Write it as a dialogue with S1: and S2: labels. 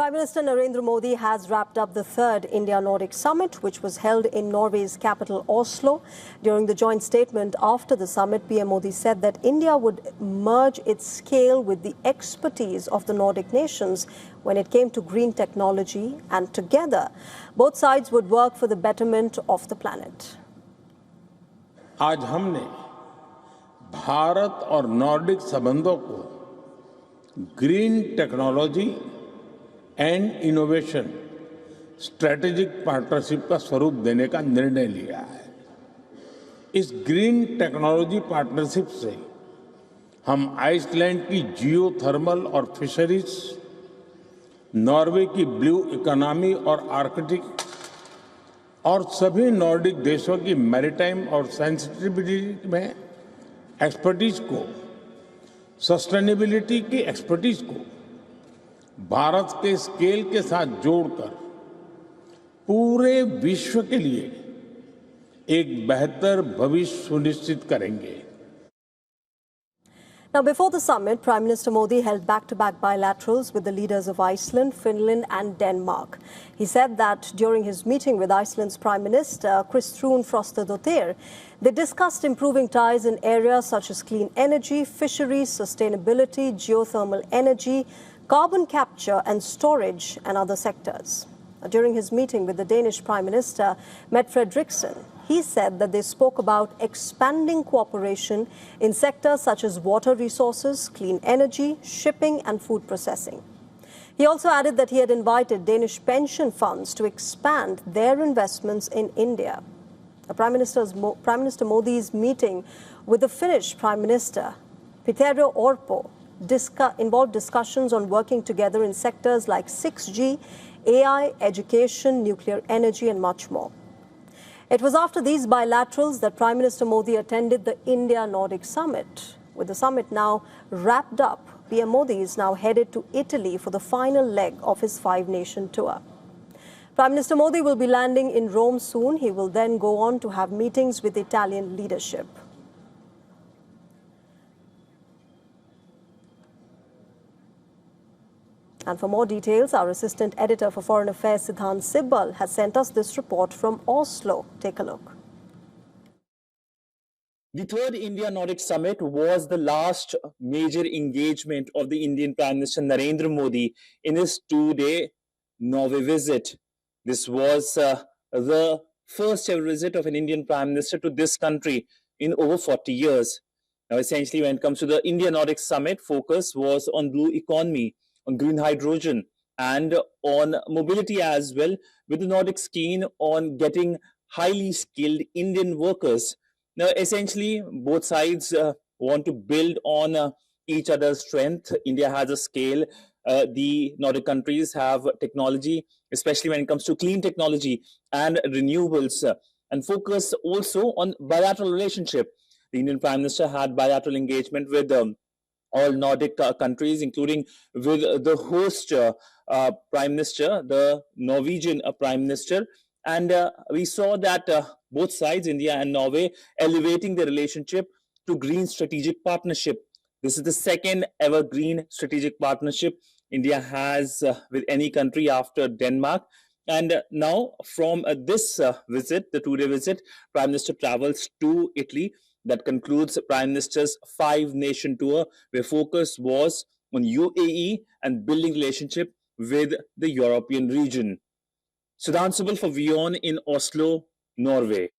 S1: Prime Minister Narendra Modi has wrapped up the third India-Nordic summit, which was held in Norway's capital, Oslo. During the joint statement after the summit, PM Modi said that India would merge its scale with the expertise of the Nordic nations when it came to green technology, and together, both sides would work for the betterment of the planet.
S2: आज हमने भारत और Nordic संबंधों को green technology and innovation strategic partnership का स्वरूप देने का निर्णय लिया है। इस ग्रीन टेक्नोलॉजी पार्टनरशिप से हम आइसलैंड की जियोथर्मल और फिशरीज, नॉर्वे की ब्लू इकोनॉमी और आर्कटिक और सभी नॉर्डिक देशों की मैरीटाइम और सेंसिटिविटी में एक्सपर्टीज को, सस्टेनेबिलिटी की एक्सपर्टीज को भारत के स्केल के साथ जोड़कर पूरे विश्व के लिए एक बेहतर भविष्य सुनिश्चित करेंगे।
S1: Now, before the summit, Prime Minister Modi held back-to-back bilaterals with the leaders of Iceland, Finland and Denmark. He said that during his meeting with Iceland's Prime Minister, Kristrún Frostadóttir, they discussed improving ties in areas such as clean energy, fisheries, sustainability, geothermal energy, carbon capture and storage and other sectors. During his meeting with the Danish Prime Minister, Mette Frederiksen, he said that they spoke about expanding cooperation in sectors such as water resources, clean energy, shipping and food processing. He also added that he had invited Danish pension funds to expand their investments in India. Prime Minister Modi's meeting with the Finnish Prime Minister, Petteri Orpo, involved discussions on working together in sectors like 6G, AI, education, nuclear energy and much more. It was after these bilaterals that Prime Minister Modi attended the India-Nordic Summit. With the summit now wrapped up, PM Modi is now headed to Italy for the final leg of his five-nation tour. Prime Minister Modi will be landing in Rome soon. He will then go on to have meetings with the Italian leadership. And for more details, our assistant editor for Foreign Affairs, Siddhant Sibbal, has sent us this report from Oslo. Take a look.
S3: The third India-Nordic Summit was the last major engagement of the Indian Prime Minister Narendra Modi in his two-day Norway visit. This was the first ever visit of an Indian Prime Minister to this country in over 40 years. Now, essentially, when it comes to the India-Nordic Summit, focus was on blue economy, on green hydrogen and on mobility as well, with the Nordics keen on getting highly skilled Indian workers. Now, essentially, both sides want to build on each other's strength. India has a scale. The Nordic countries have technology, especially when it comes to clean technology and renewables, and focus also on bilateral relationship. The Indian Prime Minister had bilateral engagement with all Nordic countries, including with the host Prime Minister, the Norwegian Prime Minister. And we saw that both sides, India and Norway, elevating their relationship to green strategic partnership. This is the second ever green strategic partnership India has with any country after Denmark. And now from this visit, the two-day visit, Prime Minister travels to Italy. That concludes Prime Minister's five-nation tour, where focus was on UAE and building relationship with the European region. Siddhant Sibbal for WION in Oslo, Norway.